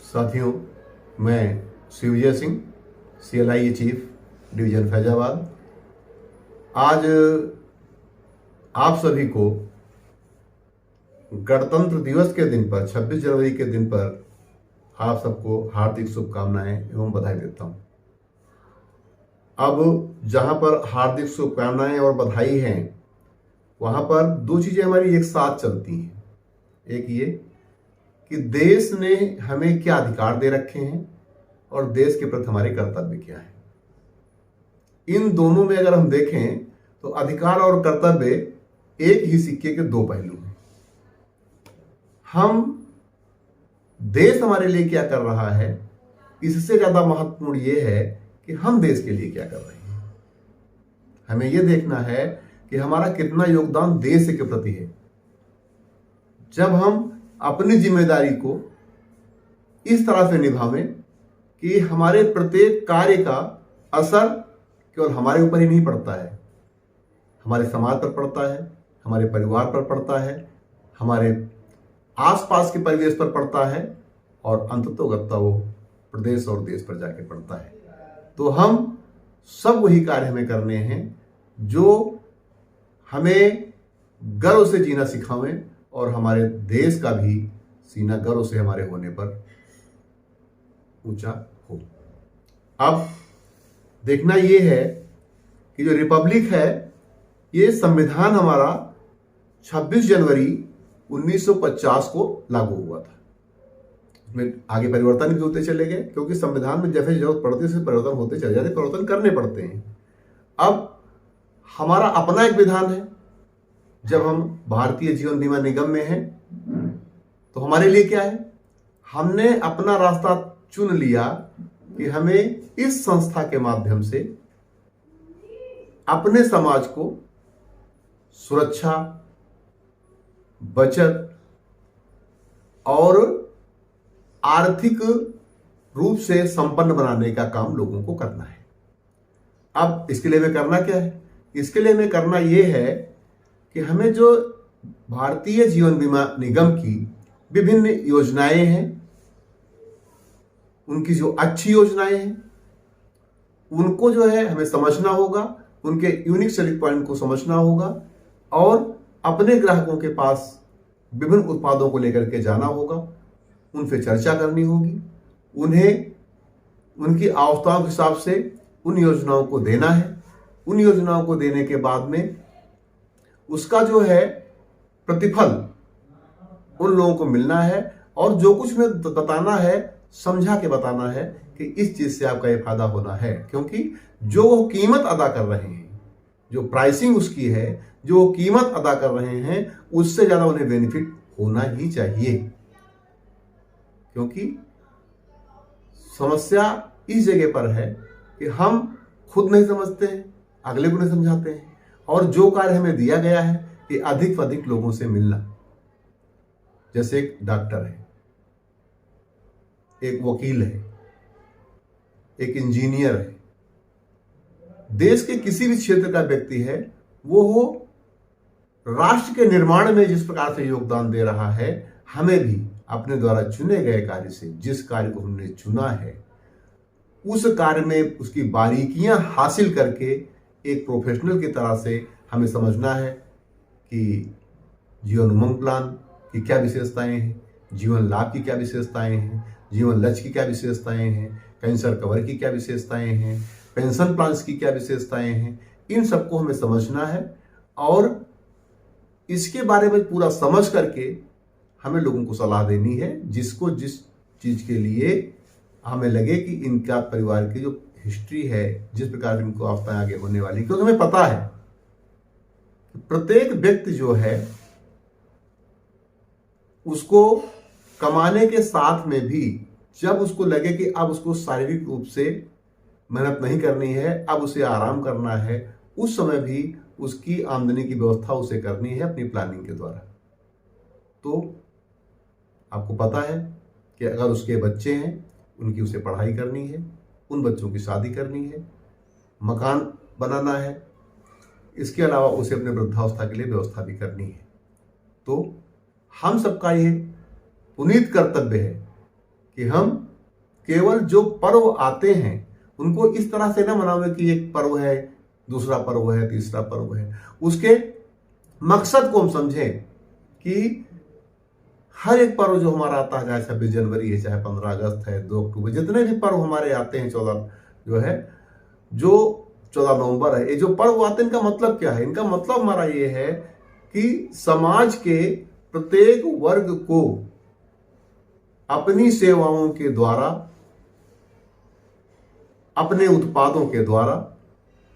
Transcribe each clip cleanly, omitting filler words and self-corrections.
साथियों, मैं Shivjay Singh, CLIA chief division Faizabad. आज आप सभी को गणतंत्र दिवस के दिन पर 26 जनवरी के दिन पर आप सबको हार्दिक शुभकामनाएं एवं बधाई देता हूं। अब जहां पर हार्दिक शुभकामनाएं और बधाई हैं, वहां पर दो चीजें हमारी एक साथ चलती हैं। एक ये कि देश ने हमें क्या अधिकार दे रखे हैं और देश के प्रति हमारे कर्तव्य क्या है। इन दोनों में अगर हम देखें तो अधिकार और कर्तव्य एक ही सिक्के के दो पहलू हैं। हम देश हमारे लिए क्या कर रहा है, इससे ज्यादा महत्वपूर्ण यह है कि हम देश के लिए क्या कर रहे हैं। हमें यह देखना है कि हमारा कितना योगदान देश के प्रति है। जब हम अपनी जिम्मेदारी को इस तरह से निभावें कि हमारे प्रत्येक कार्य का असर केवल हमारे ऊपर ही नहीं पड़ता है, हमारे समाज पर पड़ता है, हमारे परिवार पर पड़ता है, हमारे आसपास के परिवेश पर पड़ता है और अंततोगत्ता वो प्रदेश और देश पर जाके पड़ता है। तो हम सब वही कार्य हमें करने हैं जो हमें गर्व से जीना सिखावें और हमारे देश का भी सीना गर्व से हमारे होने पर ऊंचा हो। अब देखना यह है कि जो रिपब्लिक है, ये संविधान हमारा 26 जनवरी 1950 को लागू हुआ था। इसमें आगे परिवर्तन भी होते चले गए, क्योंकि संविधान में जैसे जरूरत पड़ती है उससे परिवर्तन होते चले जाते, परिवर्तन करने पड़ते हैं। अब हमारा अपना एक विधान है। जब हम भारतीय जीवन बीमा निगम में हैं तो हमारे लिए क्या है, हमने अपना रास्ता चुन लिया कि हमें इस संस्था के माध्यम से अपने समाज को सुरक्षा, बचत और आर्थिक रूप से संपन्न बनाने का काम लोगों को करना है। अब इसके लिए हमें करना क्या है? इसके लिए हमें करना यह है कि हमें जो भारतीय जीवन बीमा निगम की विभिन्न योजनाएं हैं, उनकी जो अच्छी योजनाएं हैं, उनको जो है हमें समझना होगा, उनके यूनिक सेलिंग पॉइंट को समझना होगा और अपने ग्राहकों के पास विभिन्न उत्पादों को लेकर के जाना होगा, उनसे चर्चा करनी होगी, उन्हें उनकी आवश्यकताओं के हिसाब से उन योजनाओं को देना है। उन योजनाओं को देने के बाद में उसका जो है प्रतिफल उन लोगों को मिलना है और जो कुछ में बताना है, समझा के बताना है कि इस चीज से आपका ये फायदा होना है। क्योंकि जो वो कीमत अदा कर रहे हैं, जो प्राइसिंग उसकी है, जो वो कीमत अदा कर रहे हैं, उससे ज्यादा उन्हें बेनिफिट होना ही चाहिए। क्योंकि समस्या इस जगह पर है कि हम खुद नहीं समझते हैं, अगले को नहीं समझाते हैं, और जो कार्य हमें दिया गया है कि अधिक से अधिक लोगों से मिलना। जैसे एक डॉक्टर है, एक वकील है, एक इंजीनियर है, देश के किसी भी क्षेत्र का व्यक्ति है, वो राष्ट्र के निर्माण में जिस प्रकार से योगदान दे रहा है, हमें भी अपने द्वारा चुने गए कार्य से, जिस कार्य को हमने चुना है, उस कार्य में उसकी बारीकियां हासिल करके एक प्रोफेशनल की तरह से हमें समझना है कि जीवन उमंग प्लान की क्या विशेषताएं हैं, जीवन लाभ की क्या विशेषताएं हैं, जीवन लक्ष्य की क्या विशेषताएं हैं, कैंसर कवर की क्या विशेषताएं हैं, पेंशन प्लान्स की क्या विशेषताएं हैं। इन सबको हमें समझना है और इसके बारे में पूरा समझ करके हमें लोगों को सलाह देनी है, जिसको जिस चीज के लिए हमें लगे कि इनका परिवार की जो हिस्ट्री है, जिस प्रकार से इनको आवश्यकताएं आगे होने वाली, क्योंकि हमें पता है कि प्रत्येक व्यक्ति जो है उसको कमाने के साथ में भी जब उसको लगे कि अब उसको शारीरिक रूप से मेहनत नहीं करनी है, अब उसे आराम करना है, उस समय भी उसकी आमदनी की व्यवस्था उसे करनी है अपनी प्लानिंग के द्वारा। तो आपको पता है कि अगर उसके बच्चे हैं, उनकी उसे पढ़ाई करनी है, उन बच्चों की शादी करनी है, मकान बनाना है, इसके अलावा उसे अपने वृद्धावस्था के लिए व्यवस्था भी करनी है। तो हम सबका ये पुनीत कर्तव्य है कि हम केवल जो पर्व आते हैं उनको इस तरह से ना मनावे कि एक पर्व है, दूसरा पर्व है, तीसरा पर्व है। उसके मकसद को हम समझें कि हर एक पर्व जो हमारा आता है, चाहे 26 जनवरी है, चाहे 15 अगस्त है, 2 अक्टूबर, जितने भी पर्व हमारे आते हैं, 14 नवंबर है, ये जो पर्व आते हैं, इनका मतलब क्या है? इनका मतलब हमारा ये है कि समाज के प्रत्येक वर्ग को अपनी सेवाओं के द्वारा, अपने उत्पादों के द्वारा,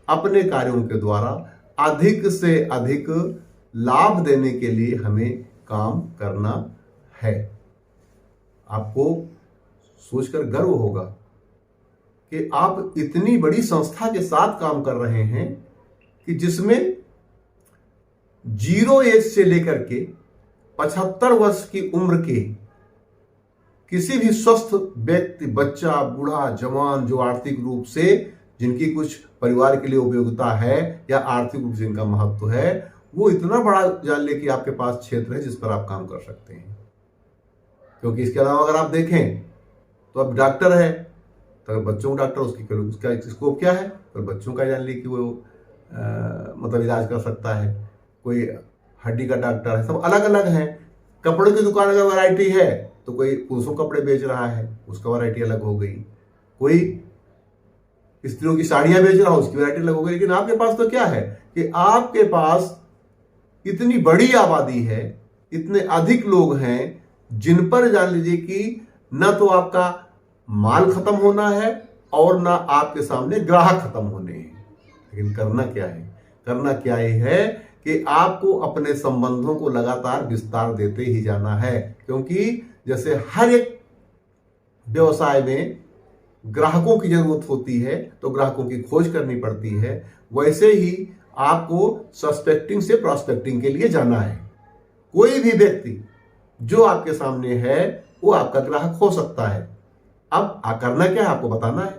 अपने कार्यों के द्वारा अधिक से अधिक लाभ देने के लिए हमें काम करना है। आपको सोचकर गर्व होगा कि आप इतनी बड़ी संस्था के साथ काम कर रहे हैं कि जिसमें 0 एज से लेकर के 75 वर्ष की उम्र के किसी भी स्वस्थ व्यक्ति, बच्चा, बूढ़ा, जवान, जो आर्थिक रूप से जिनकी कुछ परिवार के लिए उपयोगिता है या आर्थिक रूप से जिनका महत्व है, वो इतना बड़ा जान ले कि आपके पास क्षेत्र है जिस पर आप काम कर सकते हैं। क्योंकि इसके अलावा अगर आप देखें तो अब डॉक्टर है, तो अगर बच्चों का डॉक्टर, उसका स्कोप क्या है? तो बच्चों का जान ली कि वो मतलब इलाज कर सकता है। कोई हड्डी का डॉक्टर है, सब अलग अलग हैं। कपड़ों की दुकान अगर वैरायटी है तो कोई पुरुषों कपड़े बेच रहा है, उसका वैरायटी अलग हो गई। कोई स्त्रियों की साड़ियां बेच रहा हो, उसकी वैरायटी अलग हो गई। लेकिन आपके पास तो क्या है कि आपके पास इतनी बड़ी आबादी है, इतने अधिक लोग हैं जिन पर जान लीजिए कि न तो आपका माल खत्म होना है और ना आपके सामने ग्राहक खत्म होने हैं। लेकिन करना क्या है? करना क्या है कि आपको अपने संबंधों को लगातार विस्तार देते ही जाना है। क्योंकि जैसे हर एक व्यवसाय में ग्राहकों की जरूरत होती है तो ग्राहकों की खोज करनी पड़ती है, वैसे ही आपको सस्पेक्टिंग से प्रॉस्पेक्टिंग के लिए जाना है। कोई भी व्यक्ति जो आपके सामने है वो आपका ग्राहक हो सकता है। अब करना क्या है? आपको बताना है।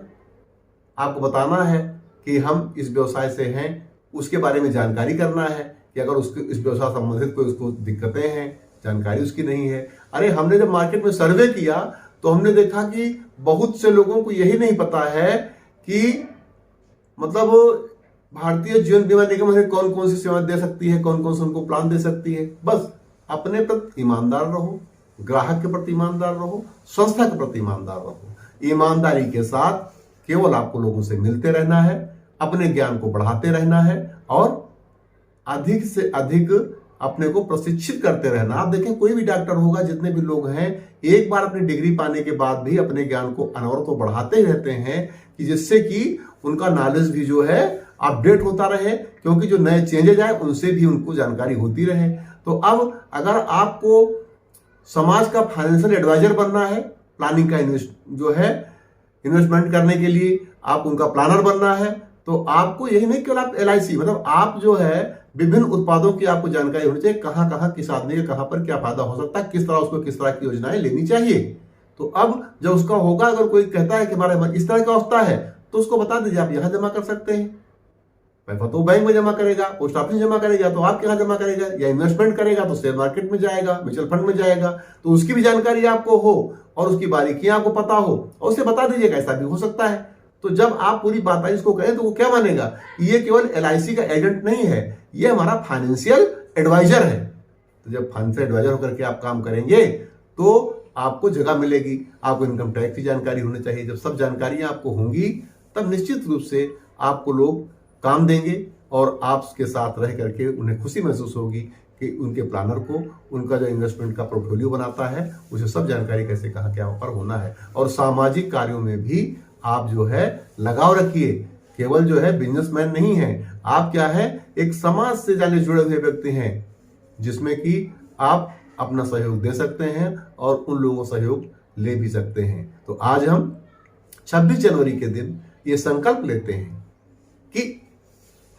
आपको बताना है कि हम इस व्यवसाय से हैं, उसके बारे में जानकारी करना है कि अगर उसके इस व्यवसाय संबंधित कोई उसको दिक्कतें हैं, जानकारी उसकी नहीं है। अरे हमने जब मार्केट में सर्वे किया तो हमने देखा कि बहुत से लोगों को यही नहीं पता है कि मतलब भारतीय जीवन बीमा निगम हमें कौन कौन सी सेवाएं दे सकती है, कौन कौन से उनको प्लान दे सकती है। बस अपने प्रति ईमानदार रहो, ग्राहक के प्रति ईमानदार रहो, संस्था के प्रति ईमानदार रहो। ईमानदारी के साथ केवल आपको लोगों से मिलते रहना है, अपने ज्ञान को बढ़ाते रहना है और अधिक से अधिक अपने को प्रशिक्षित करते रहना। आप देखें कोई भी डॉक्टर होगा, जितने भी लोग हैं, एक बार अपनी डिग्री पाने के बाद भी अपने ज्ञान को अनवरत तो बढ़ाते ही रहते हैं कि जिससे कि उनका नॉलेज भी जो है अपडेट होता रहे, क्योंकि जो नए चेंजेज आए उनसे भी उनको जानकारी होती रहे। तो अब अगर आपको समाज का फाइनेंशियल एडवाइजर बनना है, प्लानिंग का इन्वेस्टमेंट करने के लिए आप उनका प्लानर बनना है, तो आपको यही नहीं केवल आप LIC, मतलब आप जो है विभिन्न उत्पादों की आपको जानकारी होनी चाहिए, कहां कहां किस आदमी का कहां पर क्या फायदा हो सकता है, किस तरह उसको किस तरह की योजनाएं लेनी चाहिए। तो अब जब उसका होगा, अगर कोई कहता है कि हमारे इस तरह का अवस्था है तो उसको बता दीजिए आप यहां जमा कर सकते हैं। पैसा तो बैंक में जमा करेगा, पोस्ट ऑफिस जमा करेगा तो आपके यहां जमा करेगा, या इन्वेस्टमेंट करेगा तो शेयर मार्केट में जाएगा, म्यूचुअल फंड में जाएगा, तो उसकी भी जानकारी आपको हो और उसकी बारीकियां आपको पता हो और उसे बता दीजिएगा ऐसा भी हो सकता है। तो जब आप पूरी बात इसको कहें तो वो क्या मानेगा? ये केवल LIC का एजेंट नहीं है, ये हमारा फाइनेंशियल एडवाइजर है। तो जब फाइनेंशियल एडवाइजर होकर के आप काम करेंगे तो आपको जगह मिलेगी। आपको इनकम टैक्स की जानकारी होनी चाहिए। जब सब जानकारियां आपको होंगी तब निश्चित रूप से आपको लोग काम देंगे और आपके साथ रह करके उन्हें खुशी महसूस होगी कि उनके प्लानर को उनका जो इन्वेस्टमेंट का पोर्टफोलियो बनाता है उसे सब जानकारी कैसे कहाँ क्या पर होना है। और सामाजिक कार्यों में भी आप जो है लगाव रखिए। केवल जो है बिजनेसमैन नहीं है, आप क्या है एक समाज से जाने जुड़े हुए व्यक्ति हैं, जिसमें कि आप अपना सहयोग दे सकते हैं और उन लोगों का सहयोग ले भी सकते हैं। तो आज हम 26 जनवरी के दिन ये संकल्प लेते हैं कि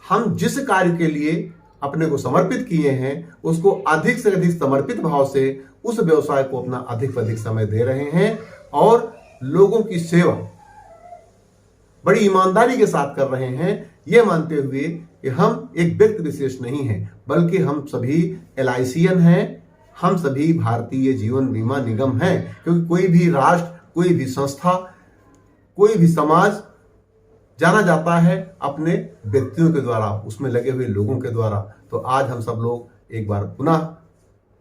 हम जिस कार्य के लिए अपने को समर्पित किए हैं उसको अधिक से अधिक समर्पित भाव से उस व्यवसाय को अपना अधिक से अधिक समय दे रहे हैं और लोगों की सेवा बड़ी ईमानदारी के साथ कर रहे हैं, यह मानते हुए कि हम एक व्यक्ति विशेष नहीं हैं, बल्कि हम सभी LICian हैं, हम सभी भारतीय जीवन बीमा निगम हैं। क्योंकि कोई भी राष्ट्र कोई भी संस्था, कोई भी समाज जाना जाता है अपने व्यक्तियों के द्वारा, उसमें लगे हुए लोगों के द्वारा। तो आज हम सब लोग एक बार पुनः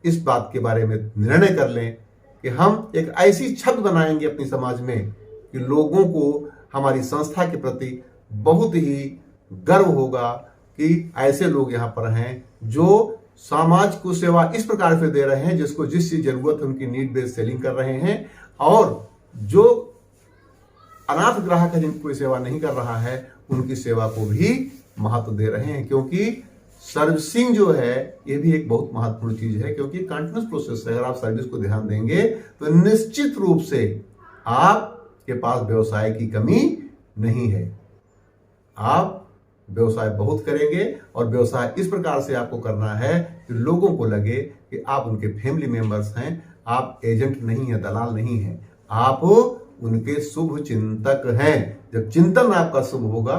इस बात के बारे में निर्णय कर लें कि हम एक ऐसी छवि बनाएंगे अपनी समाज में कि लोगों को हमारी संस्था के प्रति बहुत ही गर्व होगा कि ऐसे लोग यहाँ पर हैं जो समाज को सेवा इस प्रकार से दे रहे हैं जिसको जिस चीज जरूरत है उनकी नीड बेस्ड सेलिंग कर रहे हैं, और जो अनाथ ग्राहक है जिनकी कोई सेवा नहीं कर रहा है उनकी सेवा को भी महत्व दे रहे हैं। क्योंकि सर्विसिंग जो है ये भी एक बहुत महत्वपूर्ण चीज है, क्योंकि कंटिन्यूस प्रोसेस है। अगर आप सर्विस को ध्यान देंगे तो निश्चित रूप से आपके पास व्यवसाय की कमी नहीं है। आप व्यवसाय बहुत करेंगे और व्यवसाय इस प्रकार से आपको करना है कि लोगों को लगे कि आप उनके फैमिली मेंबर्स हैं, आप एजेंट नहीं है, दलाल नहीं है, आप उनके शुभ चिंतक हैं। जब चिंतन आपका शुभ होगा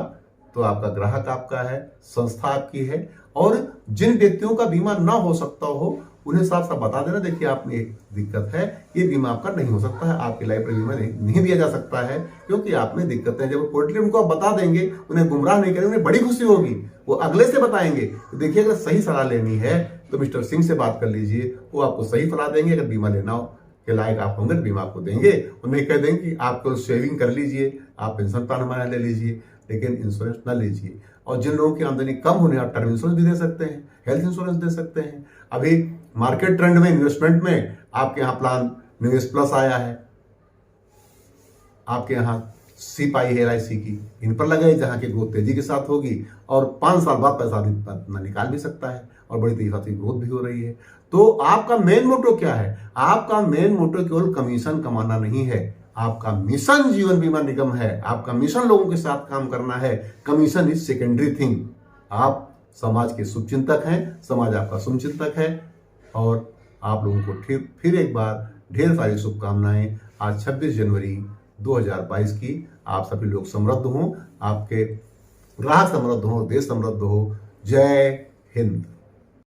तो आपका ग्राहक आपका है, संस्था आपकी है। और जिन व्यक्तियों का बीमा ना हो सकता हो उन्हें साफ साफ बता देना, देखिए आप में एक दिक्कत है, ये बीमा आपका नहीं हो सकता है, आपकी लाइफ में बीमा नहीं दिया जा सकता है क्योंकि आप में दिक्कत है। जब पोर्टली उनको आप बता देंगे, उन्हें गुमराह नहीं करेंगे, उन्हें बड़ी खुशी होगी, वो अगले से बताएंगे। तो देखिए अगर सही सलाह लेनी है तो मिस्टर सिंह से बात कर लीजिए, वो आपको सही सलाह देंगे। अगर बीमा लेना हो के लायक आप होंगे तो बीमा आपको देंगे। उन्हें कह देंगे कि आपको सेविंग कर लीजिए, आप पेंशन प्लान हमारा ले लीजिए, लेकिन इंश्योरेंस ना लीजिए। और जिन लोगों की आमदनी कम होने, आप टर्म इंश्योरेंस भी दे सकते हैं, हेल्थ इंश्योरेंस दे सकते हैं। अभी मार्केट ट्रेंड में इन्वेस्टमेंट में आपके यहाँ प्लान निवेश प्लस आया है, आपके यहाँ सिपाही है LIC की, इन पर लगाई जहां की ग्रोथ तेजी के साथ होगी और 5 साल बाद पैसा अपना निकाल भी सकता है और बड़ी तेजी से ग्रोथ भी हो रही है। तो आपका मेन मोटो क्या है? आपका मेन मोटो केवल कमीशन कमाना नहीं है, आपका मिशन जीवन बीमा निगम है, आपका मिशन लोगों के साथ काम करना है। Commission is secondary thing. आप समाज के शुभचिंतक हैं, समाज आपका शुभचिंतक है। और आप लोगों को फिर एक बार ढेर सारी शुभकामनाएं। आज 26 जनवरी 2022 की। आप सभी लोग समृद्ध हों, आपके ग्राहक समृद्ध हो, देश समृद्ध हो। जय हिंद।